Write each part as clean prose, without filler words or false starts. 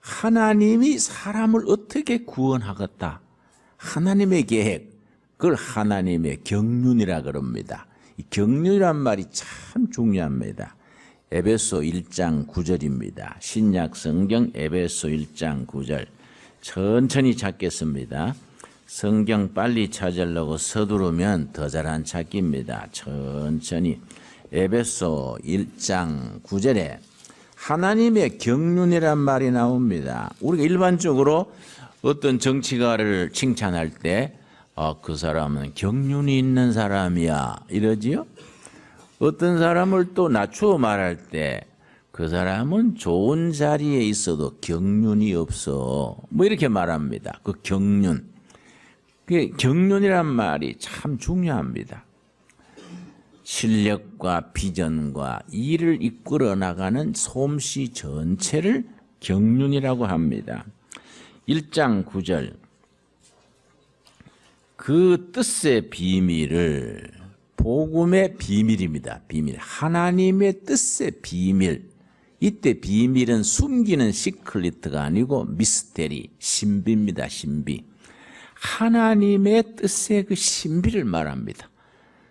하나님이 사람을 어떻게 구원하겠다. 하나님의 계획, 그걸 하나님의 경륜이라 그럽니다. 이 경륜이란 말이 참 중요합니다. 에베소 1장 9절입니다. 신약 성경 에베소 1장 9절. 천천히 찾겠습니다. 성경 빨리 찾으려고 서두르면 더 잘한 찾기입니다. 천천히. 에베소 1장 9절에 하나님의 경륜이란 말이 나옵니다. 우리가 일반적으로 어떤 정치가를 칭찬할 때 그 사람은 경륜이 있는 사람이야 이러지요. 어떤 사람을 또 낮추어 말할 때 그 사람은 좋은 자리에 있어도 경륜이 없어 뭐 이렇게 말합니다. 그 경륜. 그 경륜이란 말이 참 중요합니다. 실력과 비전과 일을 이끌어 나가는 솜씨 전체를 경륜이라고 합니다. 1장 9절. 그 뜻의 비밀을, 복음의 비밀입니다. 비밀. 하나님의 뜻의 비밀. 이때 비밀은 숨기는 시크릿가 아니고 미스테리, 신비입니다. 신비. 하나님의 뜻의 그 신비를 말합니다.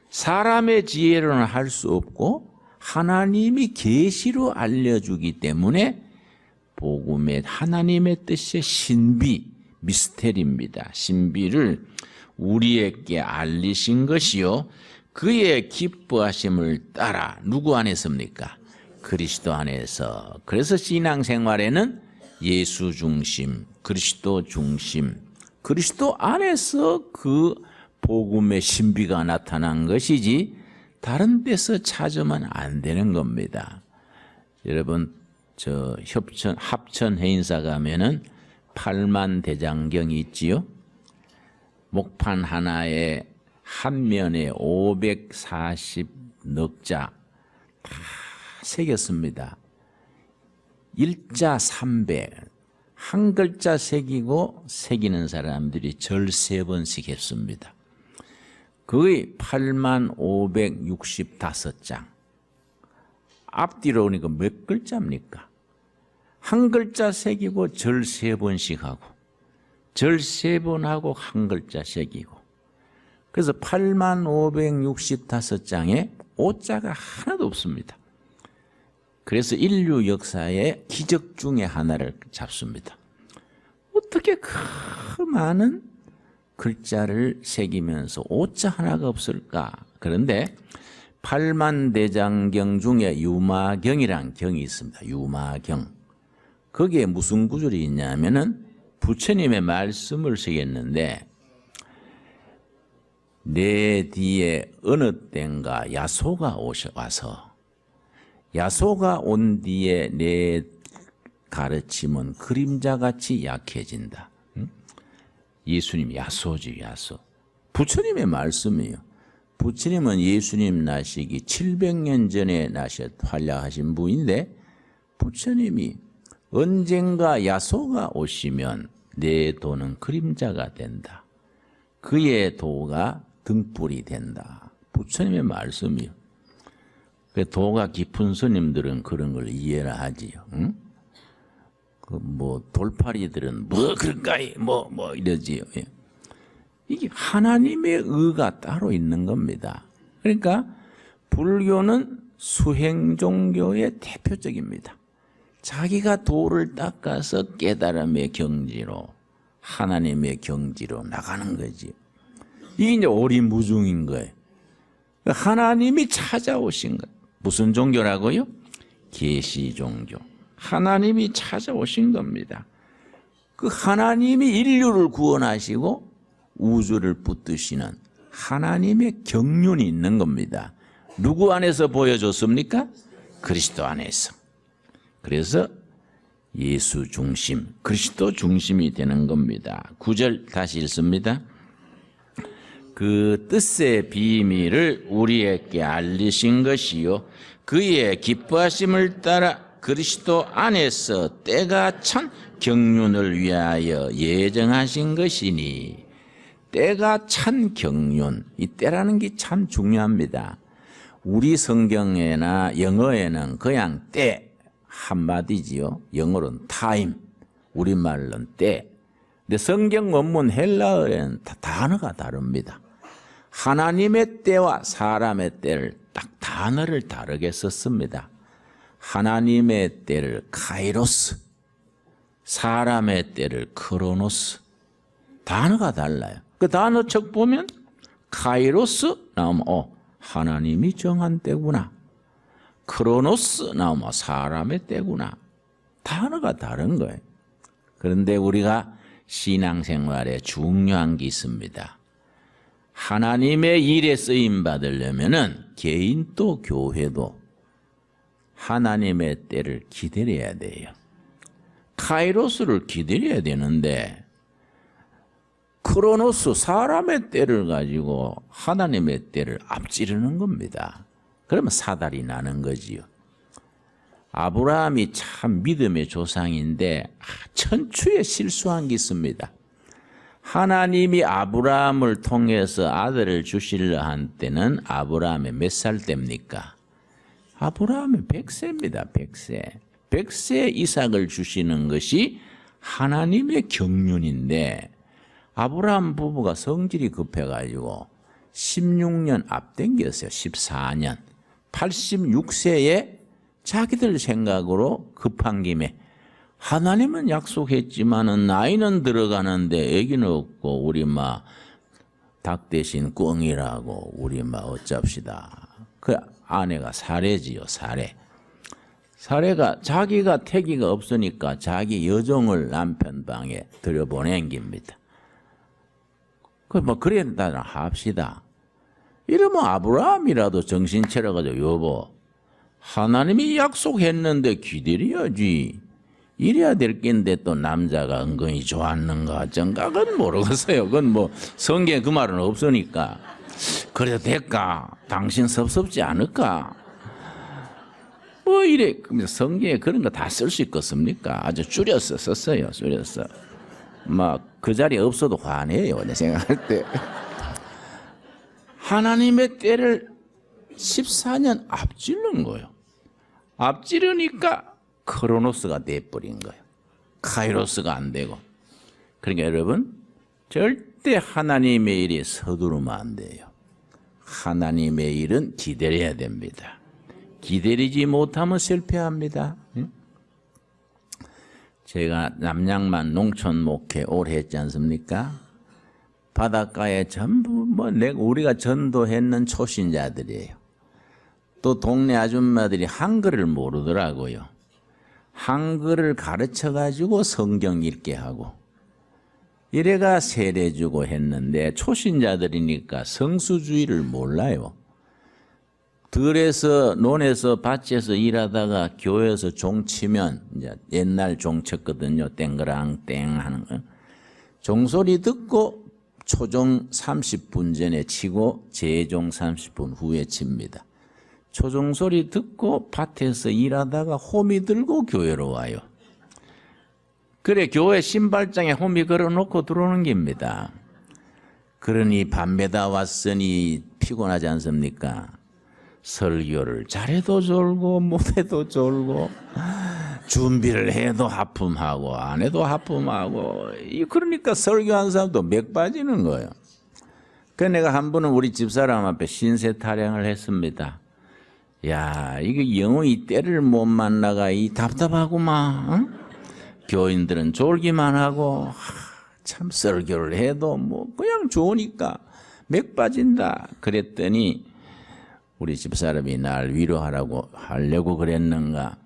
사람의 지혜로는 할 수 없고 하나님이 계시로 알려주기 때문에 복음의 하나님의 뜻의 신비, 미스테리입니다. 신비를 우리에게 알리신 것이요 그의 기뻐하심을 따라 누구 안에서입니까? 그리스도 안에서. 그래서 신앙생활에는 예수 중심, 그리스도 중심, 그리스도 안에서 그 복음의 신비가 나타난 것이지 다른 데서 찾으면 안 되는 겁니다. 여러분 저 합천 해인사 가면은 8만 대장경이 있지요. 목판 하나에 한 면에 540넉자 다 새겼습니다. 일자 300, 한 글자 새기고 새기는 사람들이 절 3번씩 했습니다. 거의 8만 565장. 앞뒤로 오니까 몇 글자입니까? 한 글자 새기고 절 3번씩 하고 절 3번 하고 한 글자 새기고 그래서 8만 565장에 오자가 하나도 없습니다. 그래서 인류 역사의 기적 중에 하나를 잡습니다. 어떻게 그 많은 글자를 새기면서 오자 하나가 없을까? 그런데 8만 대장경 중에 유마경이란 경이 있습니다. 유마경. 거기에 무슨 구절이 있냐면은 부처님의 말씀을 새겼는데 내 뒤에 어느 땐가 야소가 와서 야소가 온 뒤에 내 가르침은 그림자같이 약해진다. 예수님 야소지 야소. 부처님의 말씀이에요. 부처님은 예수님 나시기 700년 전에 활약하신 분인데 부처님이 언젠가 야소가 오시면 내 도는 그림자가 된다. 그의 도가 등불이 된다. 부처님의 말씀이요. 도가 깊은 스님들은 그런 걸 이해를 하지요. 응? 돌팔이들은 그럴까이 이러지요. 예. 이게 하나님의 의가 따로 있는 겁니다. 그러니까 불교는 수행 종교의 대표적입니다. 자기가 도를 닦아서 깨달음의 경지로 하나님의 경지로 나가는 거지. 이게 이제 오리무중인 거예요. 하나님이 찾아오신 거예요. 무슨 종교라고요? 계시 종교. 하나님이 찾아오신 겁니다. 그 하나님이 인류를 구원하시고 우주를 붙드시는 하나님의 경륜이 있는 겁니다. 누구 안에서 보여줬습니까? 그리스도 안에서. 그래서 예수 중심, 그리스도 중심이 되는 겁니다. 9절 다시 읽습니다. 그 뜻의 비밀을 우리에게 알리신 것이요 그의 기뻐하심을 따라 그리스도 안에서 때가 찬 경륜을 위하여 예정하신 것이니. 때가 찬 경륜, 이 때라는 게 참 중요합니다. 우리 성경에나 영어에는 그냥 때 한마디지요. 영어로는 타임, 우리말로는 때. 근데 성경 원문 헬라어에는 단어가 다릅니다. 하나님의 때와 사람의 때를 딱 단어를 다르게 썼습니다. 하나님의 때를 카이로스, 사람의 때를 크로노스. 단어가 달라요. 그 단어책 보면 카이로스 나오면 하나님이 정한 때구나. 크로노스 나오면 사람의 때구나. 단어가 다른 거예요. 그런데 우리가 신앙생활에 중요한 게 있습니다. 하나님의 일에 쓰임 받으려면은 개인도 교회도 하나님의 때를 기다려야 돼요. 카이로스를 기다려야 되는데 크로노스 사람의 때를 가지고 하나님의 때를 앞지르는 겁니다. 그러면 사달이 나는 거지요. 아브라함이 참 믿음의 조상인데 천추에 실수한 게 있습니다. 하나님이 아브라함을 통해서 아들을 주시려 한 때는 아브라함이 몇 살 때입니까? 아브라함이 100세입니다. 100세. 100세 이삭을 주시는 것이 하나님의 경륜인데 아브라함 부부가 성질이 급해가지고 16년 앞당겼어요. 14년. 86세에 자기들 생각으로 급한 김에 하나님은 약속했지만은 나이는 들어가는데 애기는 없고 우리 닭 대신 꿩이라고 우리 어쩝시다. 그 아내가 사례지요. 사례가 자기가 태기가 없으니까 자기 여종을 남편 방에 들여보낸 겁니다. 그래 합시다. 이러면 아브라함이라도 정신 차려가지고 여보 하나님이 약속했는데 기다려야지. 이래야 될 낀데 또 남자가 은근히 좋았는가 어쩐가 그건 모르겠어요. 그건 성경에 그 말은 없으니까. 그래도 될까? 당신 섭섭지 않을까? 이래. 성경에 그런 거 다 쓸 수 있겠습니까? 아주 줄여서 썼어요. 줄여서. 그 자리에 없어도 화내요. 내 생각할 때. 하나님의 때를 14년 앞지른 거예요. 앞지르니까 크로노스가 돼버린 거예요. 카이로스가 안 되고. 그러니까 여러분 절대 하나님의 일에 서두르면 안 돼요. 하나님의 일은 기다려야 됩니다. 기다리지 못하면 실패합니다. 제가 남양만 농촌 목회 오래 했지 않습니까? 바닷가에 전부 우리가 전도했는 초신자들이에요. 또 동네 아줌마들이 한글을 모르더라고요. 한글을 가르쳐가지고 성경 읽게 하고 이래가 세례 주고 했는데 초신자들이니까 성수주의를 몰라요. 들에서 논에서 밭에서 일하다가 교회에서 종 치면 이제 옛날 종 쳤거든요. 땡그랑 땡 하는 거. 종소리 듣고 초종 30분 전에 치고 재종 30분 후에 칩니다. 초종소리 듣고 밭에서 일하다가 호미 들고 교회로 와요. 그래 교회 신발장에 호미 걸어놓고 들어오는 겁니다. 그러니 밤에다 왔으니 피곤하지 않습니까? 설교를 잘해도 졸고 못해도 졸고 준비를 해도 하품하고 안 해도 하품하고 그러니까 설교한 사람도 맥 빠지는 거예요. 그래서 내가 한 번은 우리 집사람 앞에 신세 타령을 했습니다. 야, 이거 영혼이 때를 못 만나가 이 답답하구만. 응? 교인들은 졸기만 하고 참 설교를 해도 그냥 좋으니까 맥 빠진다. 그랬더니 우리 집사람이 날 위로하려고 그랬는가.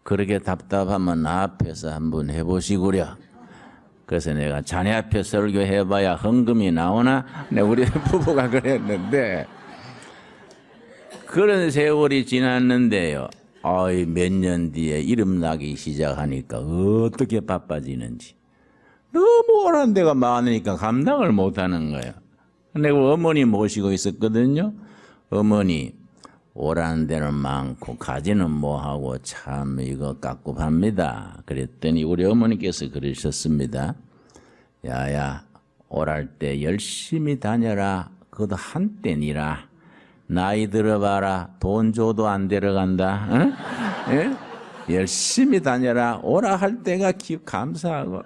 그렇게 답답하면 나 앞에서 한번 해보시구려. 그래서 내가 자네 앞에 설교해봐야 헌금이 나오나? 우리 부부가 그랬는데 그런 세월이 지났는데요. 몇 년 뒤에 이름 나기 시작하니까 어떻게 바빠지는지. 너무 오란 데가 많으니까 감당을 못하는 거예요. 내가 어머니 모시고 있었거든요. 어머니 오라는 데는 많고 가지는 뭐하고 참 이거 깝깝합니다. 그랬더니 우리 어머니께서 그러셨습니다. 야야 오랄 때 열심히 다녀라. 그것도 한때니라. 나이 들어봐라. 돈 줘도 안 데려간다. 응? 예? 열심히 다녀라. 오라 할 때가 감사하고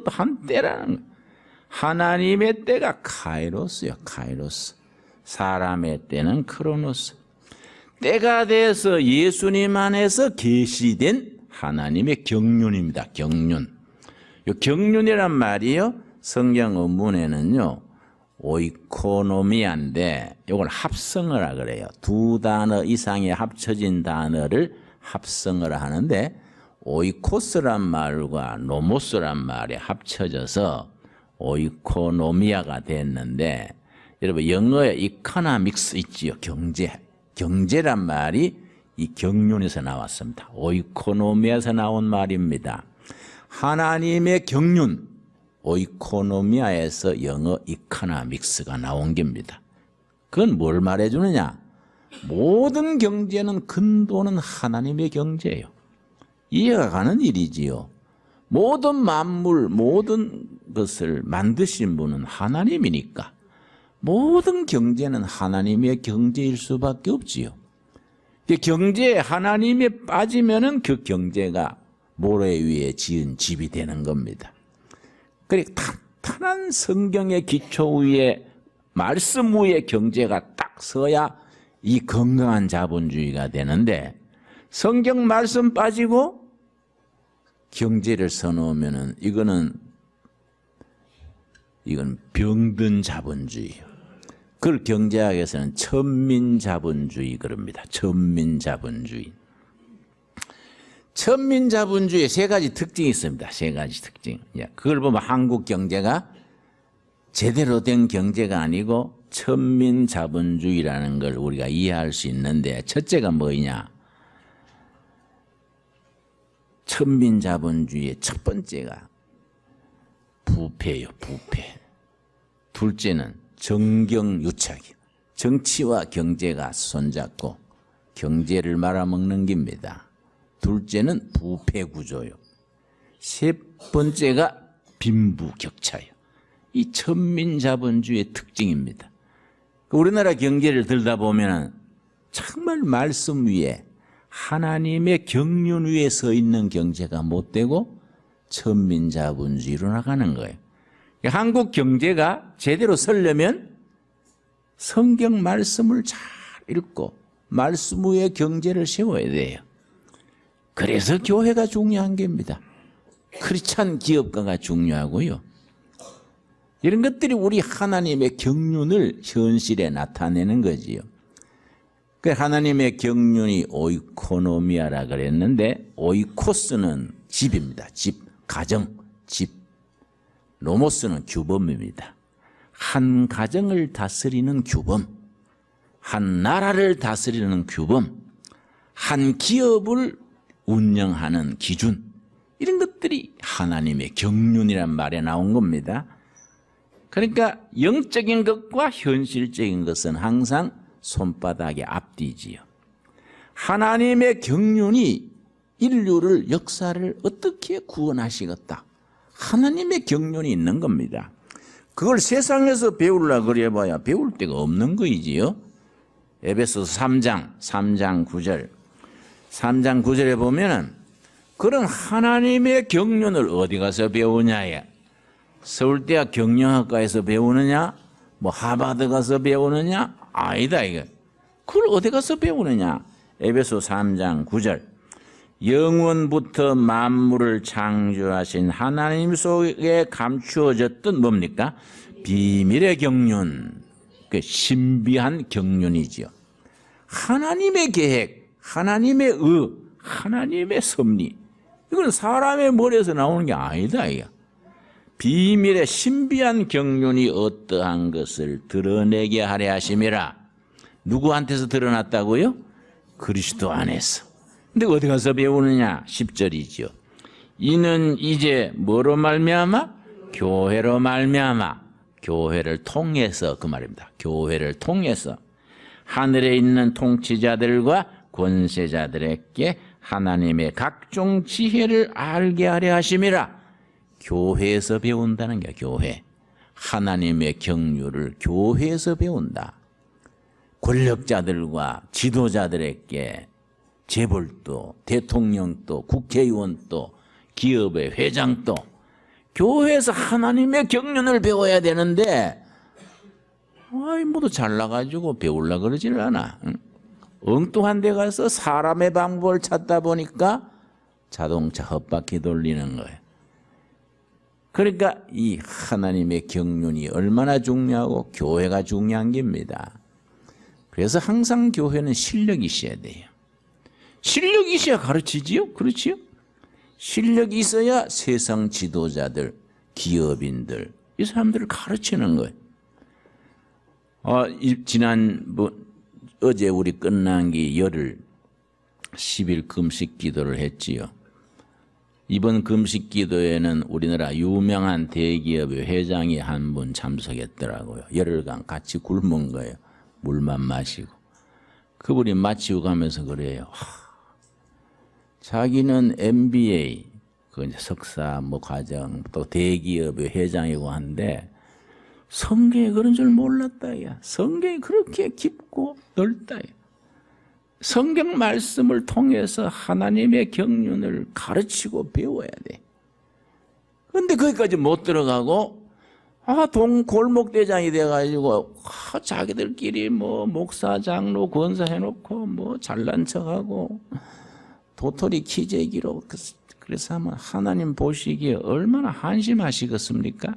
한 때라는 거예요. 하나님의 때가 카이로스요. 카이로스. 사람의 때는 크로노스. 때가 돼서 예수님 안에서 계시된 하나님의 경륜입니다. 경륜. 이 경륜이란 말이요, 성경 원문에는요 오이코노미아인데 이걸 합성어라 그래요. 두 단어 이상의 합쳐진 단어를 합성어라 하는데, 오이코스란 말과 노모스란 말이 합쳐져서 오이코노미아가 됐는데, 여러분 영어에 이코노믹스 있지요. 경제란 말이 이 경륜에서 나왔습니다. 오이코노미아에서 나온 말입니다. 하나님의 경륜, 오이코노미아에서 영어 이코노믹스가 나온 겁니다. 그건 뭘 말해주느냐? 모든 경제는 근본은 하나님의 경제예요. 이해가 가는 일이지요. 모든 만물, 모든 것을 만드신 분은 하나님이니까 모든 경제는 하나님의 경제일 수밖에 없지요. 경제에 하나님이 빠지면은 그 경제가 모래 위에 지은 집이 되는 겁니다. 그래 탄탄한 성경의 기초 위에, 말씀 위에 경제가 딱 서야 이 건강한 자본주의가 되는데, 성경 말씀 빠지고 경제를 써놓으면은 이건 병든 자본주의예요. 그걸 경제학에서는 천민자본주의 그럽니다. 천민자본주의. 천민자본주의에 세 가지 특징이 있습니다. 세 가지 특징. 그걸 보면 한국 경제가 제대로 된 경제가 아니고 천민자본주의라는 걸 우리가 이해할 수 있는데, 첫째가 뭐냐? 천민자본주의의 첫 번째가 부패예요. 부패. 둘째는 정경유착이요. 정치와 경제가 손잡고 경제를 말아먹는 겁니다. 둘째는 부패구조요. 세 번째가 빈부격차요. 이 천민자본주의의 특징입니다. 우리나라 경제를 들다 보면 정말 말씀 위에, 하나님의 경륜 위에 서 있는 경제가 못 되고 천민자본주의로 나가는 거예요. 한국 경제가 제대로 서려면 성경 말씀을 잘 읽고 말씀 위에 경제를 세워야 돼요. 그래서 교회가 중요한 겁니다. 크리스찬 기업가가 중요하고요. 이런 것들이 우리 하나님의 경륜을 현실에 나타내는 거지요. 그 하나님의 경륜이 오이코노미아라 그랬는데, 오이코스는 집입니다. 집, 가정, 집. 노모스는 규범입니다. 한 가정을 다스리는 규범, 한 나라를 다스리는 규범, 한 기업을 운영하는 기준, 이런 것들이 하나님의 경륜이란 말에 나온 겁니다. 그러니까 영적인 것과 현실적인 것은 항상 손바닥에 앞뒤지요. 하나님의 경륜이 인류를, 역사를 어떻게 구원하시겠다, 하나님의 경륜이 있는 겁니다. 그걸 세상에서 배우려고 그래봐야 배울 데가 없는 거이지요. 에베소서 3장 9절. 3장 9절에 보면은 그런 하나님의 경륜을 어디 가서 배우냐에, 서울대학 경영학과에서 배우느냐, 뭐 하버드 가서 배우느냐, 아니다 이거. 그걸 어디 가서 배우느냐. 에베소 3장 9절. 영원부터 만물을 창조하신 하나님 속에 감추어졌던 뭡니까? 비밀의 경륜, 그 신비한 경륜이지요. 하나님의 계획, 하나님의 하나님의 섭리, 이건 사람의 머리에서 나오는 게 아니다 이거. 비밀의 신비한 경륜이 어떠한 것을 드러내게 하려 하심이라. 누구한테서 드러났다고요? 그리스도 안에서. 근데 어디 가서 배우느냐? 10절이죠. 이는 이제 뭐로 말미암아? 교회로 말미암아. 교회를 통해서, 그 말입니다. 교회를 통해서 하늘에 있는 통치자들과 권세자들에게 하나님의 각종 지혜를 알게 하려 하심이라. 교회에서 배운다는 게, 교회. 하나님의 경륜을 교회에서 배운다. 권력자들과 지도자들에게 재벌도, 대통령도, 국회의원도, 기업의 회장도 교회에서 하나님의 경륜을 배워야 되는데 모두 잘나가지고 배우려고 그러질 않아. 응? 엉뚱한 데 가서 사람의 방법을 찾다 보니까 자동차 헛바퀴 돌리는 거예요. 그러니까 이 하나님의 경륜이 얼마나 중요하고 교회가 중요한 겁니다. 그래서 항상 교회는 실력이 있어야 돼요. 실력이 있어야 가르치지요? 그렇지요? 실력이 있어야 세상 지도자들, 기업인들, 이 사람들을 가르치는 거예요. 어제 우리 끝난 게 열흘 10일 금식 기도를 했지요. 이번 금식 기도에는 우리나라 유명한 대기업의 회장이 한 분 참석했더라고요. 열흘간 같이 굶은 거예요. 물만 마시고. 그분이 마치고 가면서 그래요. 자기는 MBA, 그 석사 과정, 또 대기업의 회장이고 한데 성경에 그런 줄 몰랐다. 야. 성경이 그렇게 깊고 넓다. 야. 성경 말씀을 통해서 하나님의 경륜을 가르치고 배워야 돼. 그런데 거기까지 못 들어가고 골목대장이 돼가지고 자기들끼리 목사, 장로, 권사 해놓고 잘난 척하고 도토리 키재기로 그래서 하면 하나님 보시기에 얼마나 한심하시겠습니까?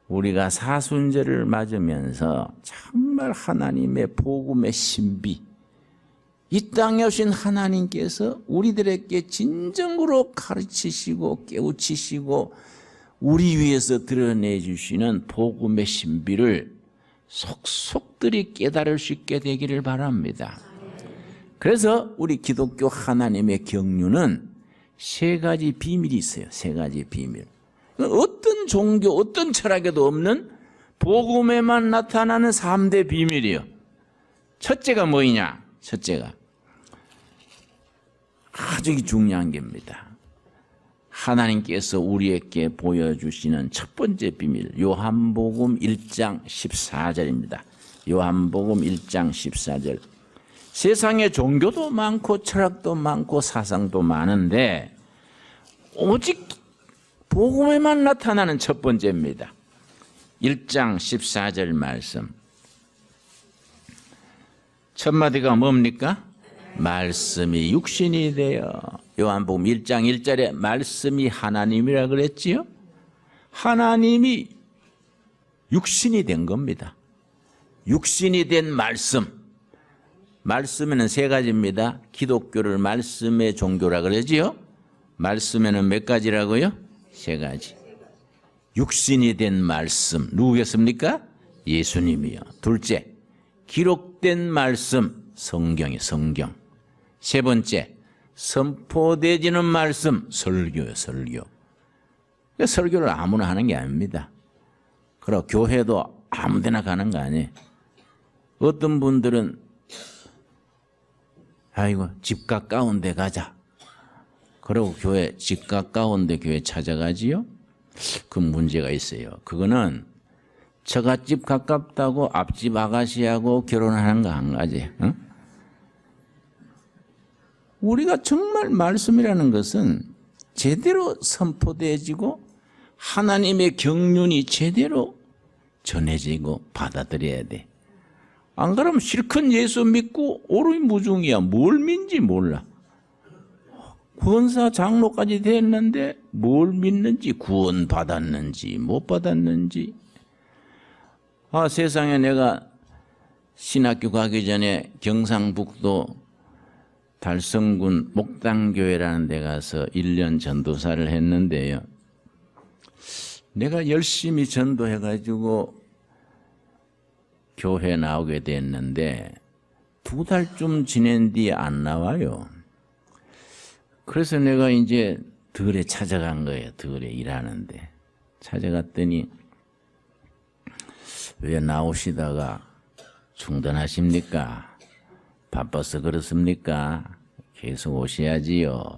우리가 사순절을 맞으면서 정말 하나님의 복음의 신비, 이 땅에 오신 하나님께서 우리들에게 진정으로 가르치시고 깨우치시고 우리 위해서 드러내 주시는 복음의 신비를 속속들이 깨달을 수 있게 되기를 바랍니다. 그래서 우리 기독교 하나님의 경륜은 세 가지 비밀이 있어요. 세 가지 비밀. 어떤 종교, 어떤 철학에도 없는 복음에만 나타나는 3대 비밀이요. 첫째가 뭐냐? 첫째가 아주 중요한 겁니다. 하나님께서 우리에게 보여주시는 첫 번째 비밀, 요한복음 1장 14절입니다. 요한복음 1장 14절. 세상에 종교도 많고 철학도 많고 사상도 많은데 오직 복음에만 나타나는 첫 번째입니다. 1장 14절 말씀. 첫 마디가 뭡니까? 말씀이 육신이 되어. 요한복음 1장 1절에 말씀이 하나님이라 그랬지요? 하나님이 육신이 된 겁니다. 육신이 된 말씀. 말씀에는 세 가지입니다. 기독교를 말씀의 종교라 그러지요? 말씀에는 몇 가지라고요? 세 가지. 육신이 된 말씀 누구겠습니까? 예수님이요. 둘째, 기록된 말씀 성경이 성경. 세 번째, 선포되지는 말씀 설교요. 설교. 설교를 아무나 하는 게 아닙니다. 그리고 교회도 아무데나 가는 거 아니에요. 어떤 분들은 집 가까운 데 가자. 그리고 집 가까운 데 교회 찾아가지요? 그 문제가 있어요. 그거는 처갓집 가깝다고 앞집 아가씨하고 결혼하는 거 한 가지. 응? 우리가 정말 말씀이라는 것은 제대로 선포되어지고 하나님의 경륜이 제대로 전해지고 받아들여야 돼. 안 그러면 실컷 예수 믿고 오르무중이야. 뭘 믿는지 몰라. 권사 장로까지 됐는데 뭘 믿는지, 구원 받았는지 못 받았는지. 세상에 내가 신학교 가기 전에 경상북도 달성군 목당교회라는 데 가서 1년 전도사를 했는데요. 내가 열심히 전도해가지고 교회 나오게 됐는데 2달쯤 지낸 뒤에 안 나와요. 그래서 내가 이제 덜에 찾아간 거예요. 덜에 일하는데. 찾아갔더니 왜 나오시다가 중단하십니까? 바빠서 그렇습니까? 계속 오셔야지요.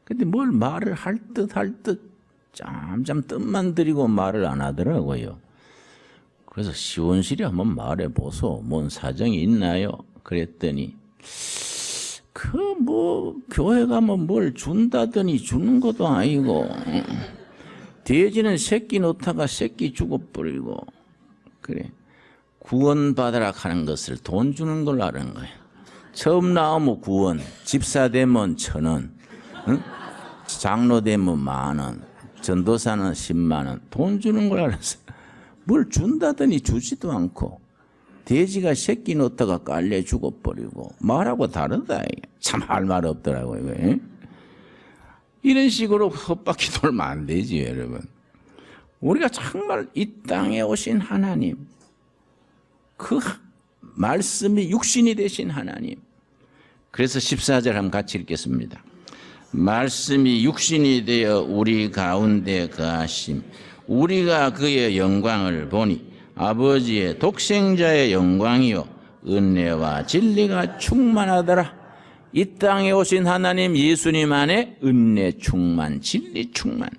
근데 뭘 말을 할 듯 짬짬 뜻만 들이고 말을 안 하더라고요. 그래서 시원시리 한번 말해보소. 뭔 사정이 있나요? 그랬더니 교회 가면 뭘 준다더니 주는 것도 아니고, 돼지는 새끼 놓다가 새끼 죽어버리고, 그래. 구원받으라 하는 것을 돈 주는 걸로 아는 거야. 처음 나오면 구원, 집사 되면 1,000원, 응? 장로 되면 10,000원, 전도사는 10만 원, 돈 주는 걸 알았어. 뭘 준다더니 주지도 않고, 돼지가 새끼 놓다가 깔려 죽어버리고, 말하고 다르다. 참 할 말 없더라고요. 이거. 이런 식으로 헛바퀴 돌면 안 되지, 여러분. 우리가 정말 이 땅에 오신 하나님, 그 말씀이 육신이 되신 하나님. 그래서 14절 한번 같이 읽겠습니다. 말씀이 육신이 되어 우리 가운데 거하심, 우리가 그의 영광을 보니 아버지의 독생자의 영광이요 은혜와 진리가 충만하더라. 이 땅에 오신 하나님 예수님 안에 은혜 충만, 진리 충만,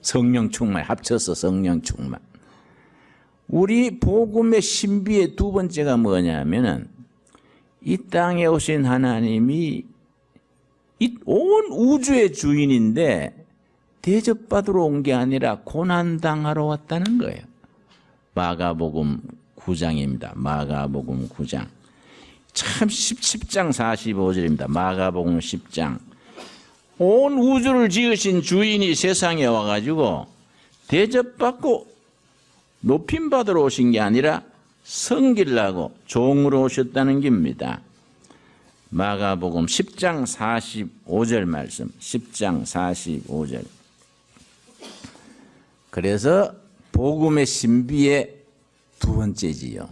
성령 충만, 합쳐서 성령 충만. 우리 복음의 신비의 두 번째가 뭐냐면은 이 땅에 오신 하나님이 이 온 우주의 주인인데 대접받으러 온 게 아니라 고난당하러 왔다는 거예요. 마가복음 9장입니다. 마가복음 9장. 참 10장 45절입니다. 마가복음 10장. 온 우주를 지으신 주인이 세상에 와가지고 대접받고 높임받으러 오신 게 아니라 섬기려고 종으로 오셨다는 겁니다. 마가복음 10장 45절 말씀. 10장 45절. 그래서 복음의 신비의 두 번째지요.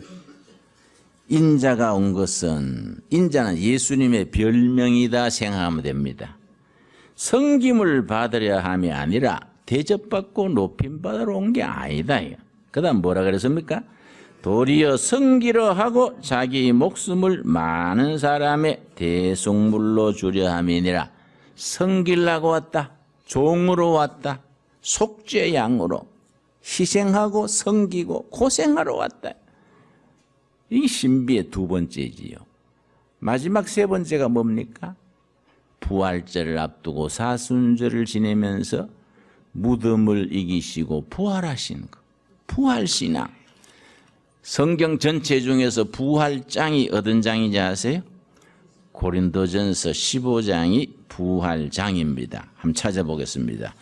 인자가 온 것은, 인자는 예수님의 별명이다 생각하면 됩니다. 섬김을 받으려 함이 아니라 대접받고 높임받으러 온 게 아니다. 그 다음 뭐라 그랬습니까? 도리어 섬기려 하고 자기 목숨을 많은 사람의 대속물로 주려 함이니라. 섬기려고 왔다. 종으로 왔다. 속죄양으로 희생하고 섬기고 고생하러 왔다. 이 신비의 두 번째지요. 마지막 세 번째가 뭡니까? 부활절을 앞두고 사순절을 지내면서 무덤을 이기시고 부활하신 것. 부활신앙. 성경 전체 중에서 부활장이 어떤 장인지 아세요? 고린도전서 15장이 부활장입니다. 한번 찾아보겠습니다.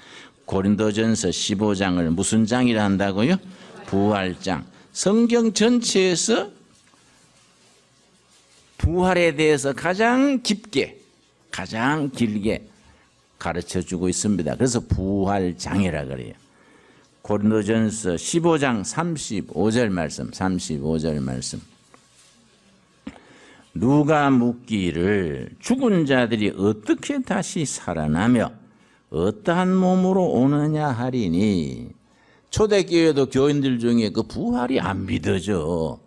고린도전서 15장을 무슨 장이라 한다고요? 부활장. 성경 전체에서 부활에 대해서 가장 깊게, 가장 길게 가르쳐주고 있습니다. 그래서 부활장이라 그래요. 고린도전서 15장 35절 말씀, 35절 말씀. 누가 묻기를 죽은 자들이 어떻게 다시 살아나며 어떠한 몸으로 오느냐 하리니, 초대교회도 교인들 중에 그 부활이 안 믿어져.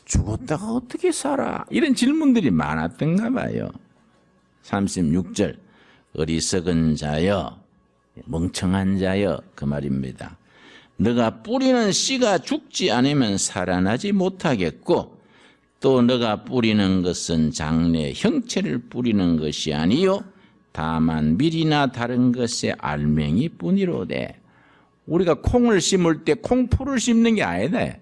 죽었다가 어떻게 살아? 이런 질문들이 많았던가 봐요. 36절. 어리석은 자여, 멍청한 자여, 그 말입니다. 너가 뿌리는 씨가 죽지 않으면 살아나지 못하겠고, 또 너가 뿌리는 것은 장래 형체를 뿌리는 것이 아니요 다만 밀이나 다른 것의 알맹이 뿐이로되. 우리가 콩을 심을 때 콩풀을 심는 게 아니다.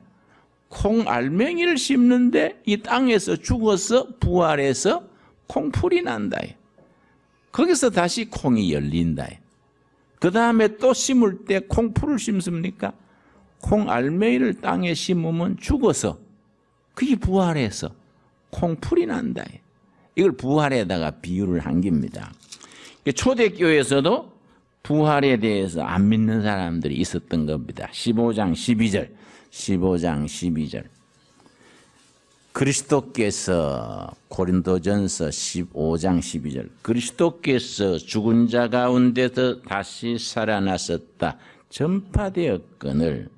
콩 알맹이를 심는데 이 땅에서 죽어서 부활해서 콩풀이 난다. 거기서 다시 콩이 열린다. 그 다음에 또 심을 때 콩풀을 심습니까? 콩 알맹이를 땅에 심으면 죽어서 그게 부활해서 콩풀이 난다. 이걸 부활에다가 비유를 한 겁니다. 초대교회에서도 부활에 대해서 안 믿는 사람들이 있었던 겁니다. 15장 12절, 15장 12절. 그리스도께서, 고린도전서 15장 12절, 그리스도께서 죽은 자 가운데서 다시 살아나셨다 전파되었거늘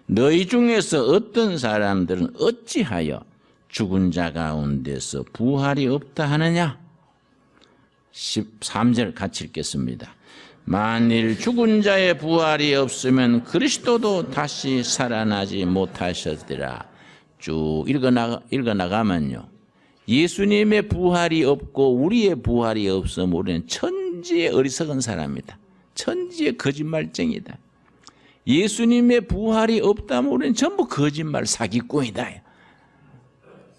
너희 중에서 어떤 사람들은 어찌하여 죽은 자 가운데서 부활이 없다 하느냐? 13절 같이 읽겠습니다. 만일 죽은 자의 부활이 없으면 그리스도도 다시 살아나지 못하셨더라. 쭉 읽어나가면요, 예수님의 부활이 없고 우리의 부활이 없으면 우리는 천지의 어리석은 사람이다. 천지의 거짓말쟁이다. 예수님의 부활이 없다면 우리는 전부 거짓말 사기꾼이다.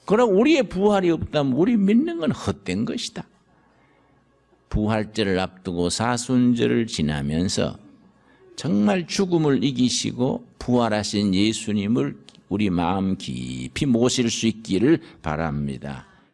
그럼 우리의 부활이 없다면 우리 믿는 건 헛된 것이다. 부활절을 앞두고 사순절을 지나면서 정말 죽음을 이기시고 부활하신 예수님을 우리 마음 깊이 모실 수 있기를 바랍니다.